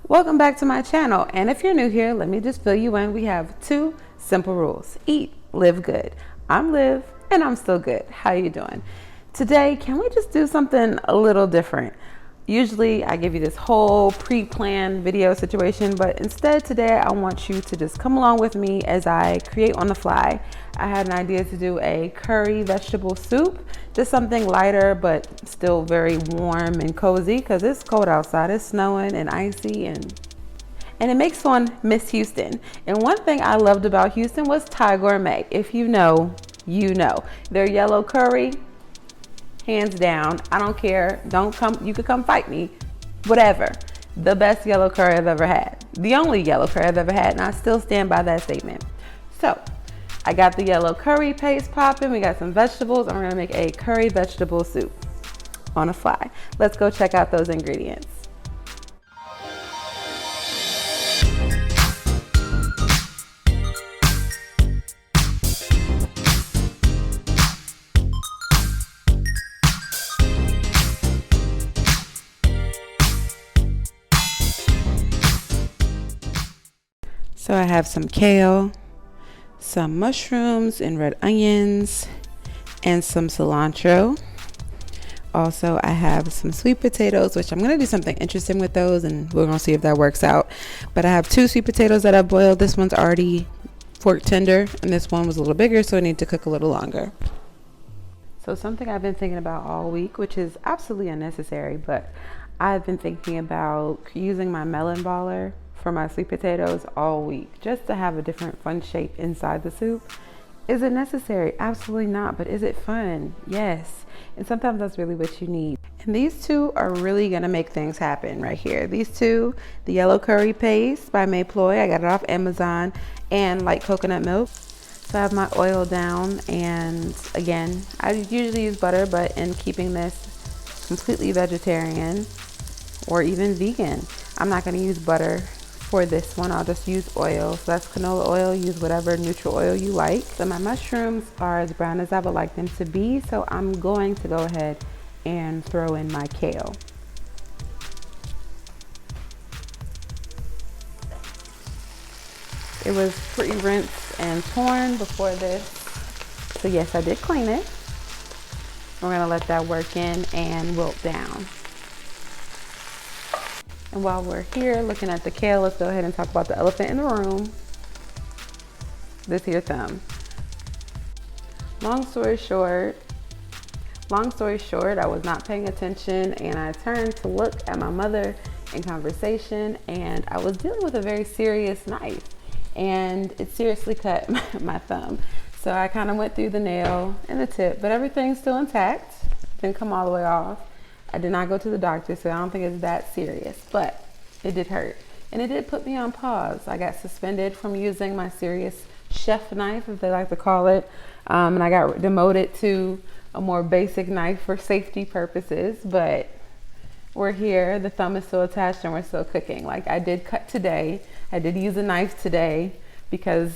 Welcome back to my channel, and if you're new here, let me just fill you in. We have two simple rules: eat, live good. I'm Liv and I'm still good. How you doing? Today, can we just do something a little different? Usually I give you this whole pre-planned video situation, but instead today I want you to just come along with me as I create on the fly. I had an idea to do a curry vegetable soup, just something lighter but still very warm and cozy because it's cold outside. It's snowing and icy and it makes one miss Houston. And one thing I loved about Houston was Thai Gourmet. If you know, you know. Their yellow curry, hands down, I don't care. Don't come, you could come fight me, whatever. The best yellow curry I've ever had. The only yellow curry I've ever had, and I still stand by that statement. So, I got the yellow curry paste popping. We got some vegetables, and we're gonna make a curry vegetable soup on the fly. Let's go check out those ingredients. So I have some kale, some mushrooms and red onions, and some cilantro. Also, I have some sweet potatoes, which I'm going to do something interesting with those, and we're going to see if that works out. But I have two sweet potatoes that I've boiled. This one's already fork tender, and this one was a little bigger, so I need to cook a little longer. So something I've been thinking about all week, which is absolutely unnecessary, but I've been thinking about using my melon baller for my sweet potatoes all week, just to have a different fun shape inside the soup. Is it necessary? Absolutely not. But is it fun? Yes. And sometimes that's really what you need. And these two are really gonna make things happen right here. These two, the yellow curry paste by Mayploy, I got it off Amazon, and light coconut milk. So I have my oil down, and again, I usually use butter, but in keeping this completely vegetarian or even vegan, I'm not gonna use butter for this one. I'll just use oil. So that's canola oil. Use whatever neutral oil you like. So my mushrooms are as brown as I would like them to be, so I'm going to go ahead and throw in my kale. It was pretty rinsed and torn before this, so yes, I did clean it. We're gonna let that work in and wilt down. And while we're here looking at the kale, let's go ahead and talk about the elephant in the room. This here thumb. Long story short, I was not paying attention, and I turned to look at my mother in conversation, and I was dealing with a very serious knife, and it seriously cut my thumb. So I kind of went through the nail and the tip, but everything's still intact. Didn't come all the way off. I did not go to the doctor, so I don't think it's that serious, but it did hurt. And it did put me on pause. I got suspended from using my serious chef knife, if they like to call it, and I got demoted to a more basic knife for safety purposes, but we're here. The thumb is still attached and we're still cooking. Like, I did cut today. I did use a knife today, because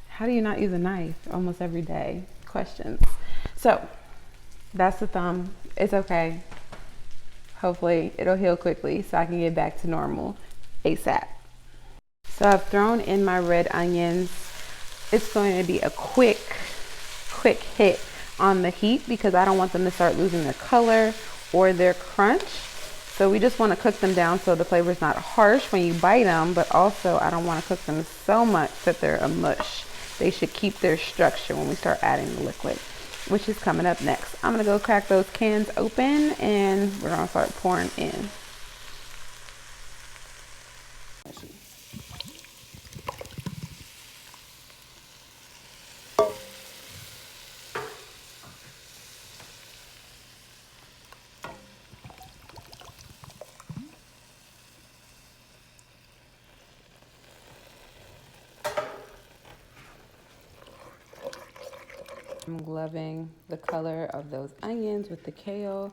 how do you not use a knife almost every day? Questions. So that's the thumb. It's okay. Hopefully it'll heal quickly so I can get back to normal ASAP. So I've thrown in my red onions. It's going to be a quick hit on the heat, because I don't want them to start losing their color or their crunch. So we just want to cook them down so the flavor is not harsh when you bite them, but also I don't want to cook them so much that they're a mush. They should keep their structure when we start adding the liquid, which is coming up next. I'm gonna go crack those cans open, and we're gonna start pouring in. I'm loving the color of those onions with the kale.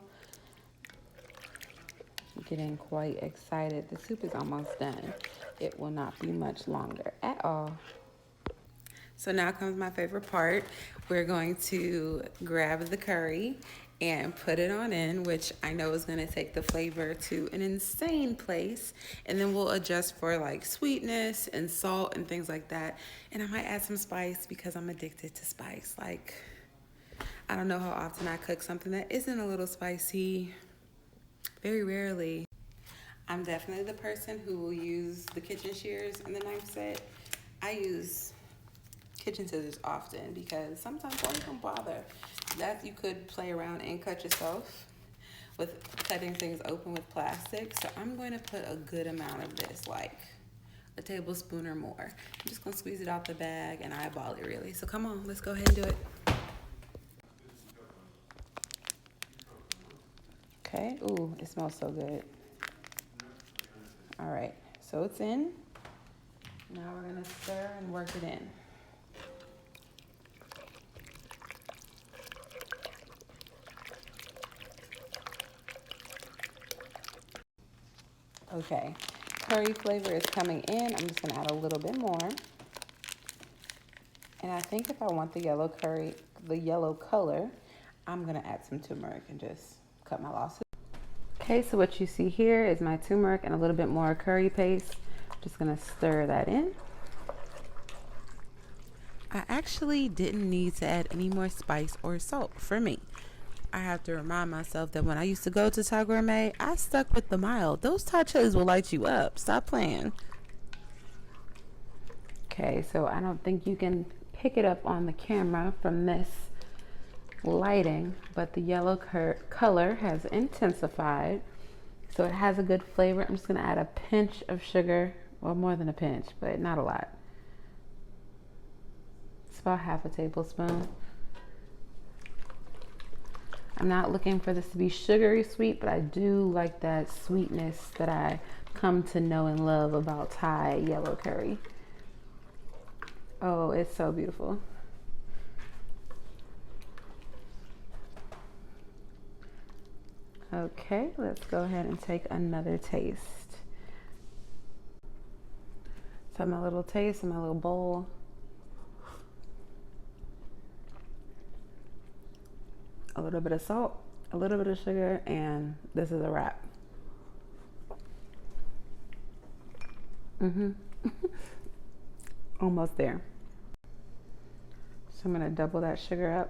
I'm getting quite excited. The soup is almost done. It will not be much longer at all. So now comes my favorite part. We're going to grab the curry and put it on in, which I know is going to take the flavor to an insane place. And then we'll adjust for like sweetness and salt and things like that. And I might add some spice because I'm addicted to spice. Like, I don't know how often I cook something that isn't a little spicy. Very rarely. I'm definitely the person who will use the kitchen shears and the knife set. I use kitchen scissors often because sometimes why don't bother? That you could play around and cut yourself with cutting things open with plastic. So I'm going to put a good amount of this, like a tablespoon or more. I'm just gonna squeeze it out the bag and eyeball it really. So come on, let's go ahead and do it. Okay, ooh, it smells so good. All right, so it's in. Now we're gonna stir and work it in. Okay, curry flavor is coming in. I'm just gonna add a little bit more. And I think if I want the yellow color, I'm gonna add some turmeric and just cut my losses. Okay, so what you see here is my turmeric and a little bit more curry paste. Just gonna stir that in. I actually didn't need to add any more spice or salt for me. I have to remind myself that when I used to go to Thai Gourmet, I stuck with the mild. Those Thai chilies will light you up. Stop playing. Okay, so I don't think you can pick it up on the camera from this lighting, but the yellow color has intensified, so it has a good flavor. I'm just gonna add a pinch of sugar, well, more than a pinch, but not a lot. It's about half a tablespoon. I'm not looking for this to be sugary sweet, but I do like that sweetness that I come to know and love about Thai yellow curry. Oh, it's so beautiful. Okay, let's go ahead and take another taste. So my little taste in my little bowl. A little bit of salt, a little bit of sugar, and this is a wrap. Almost there. So I'm gonna double that sugar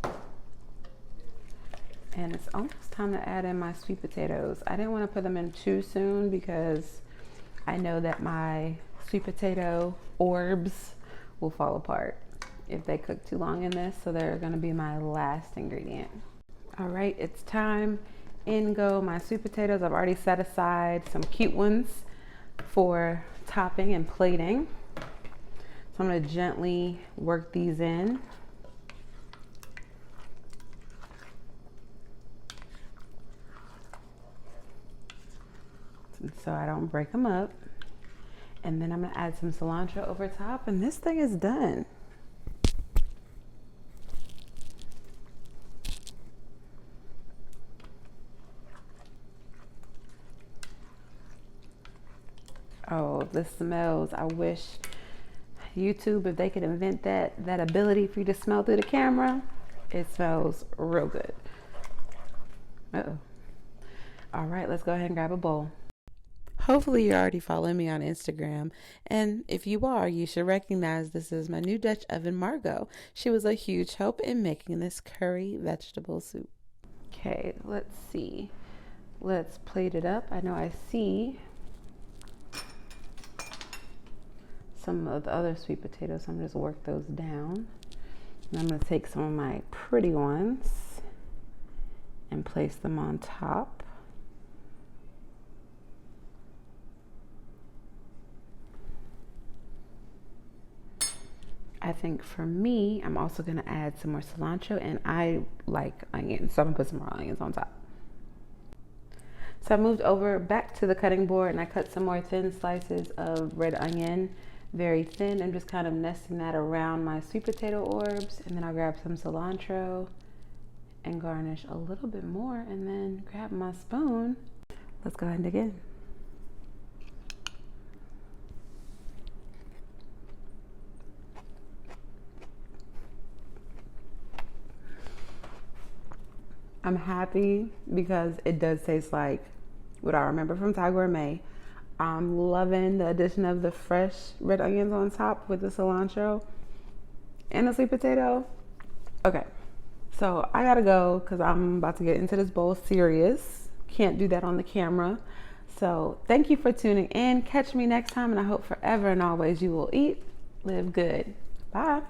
up. And it's almost time to add in my sweet potatoes. I didn't want to put them in too soon because I know that my sweet potato orbs will fall apart if they cook too long in this, so they're gonna be my last ingredient. All right, it's time. In go my sweet potatoes. I've already set aside some cute ones for topping and plating. So I'm gonna gently work these in. So I don't break them up. And then I'm gonna add some cilantro over top, and this thing is done. Oh, this smells. I wish YouTube, if they could invent that ability for you to smell through the camera, it smells real good. Uh-oh. All right, let's go ahead and grab a bowl. Hopefully you're already following me on Instagram, and if you are, you should recognize this is my new Dutch oven, Margot. She was a huge help in making this curry vegetable soup. Okay, let's see. Let's plate it up. I know I see some of the other sweet potatoes, so I'm just work those down. And I'm gonna take some of my pretty ones and place them on top. I think for me, I'm also gonna add some more cilantro, and I like onions, so I'm gonna put some more onions on top. So I moved over back to the cutting board and I cut some more thin slices of red onion, very thin. I'm just kind of nesting that around my sweet potato orbs, and then I'll grab some cilantro and garnish a little bit more, and then grab my spoon. Let's go ahead and dig in. I'm happy because it does taste like what I remember from Thai Gourmet. I'm loving the addition of the fresh red onions on top with the cilantro and the sweet potato. Okay, so I gotta go because I'm about to get into this bowl serious. Can't do that on the camera. So thank you for tuning in. Catch me next time, and I hope forever and always you will eat, live good. Bye.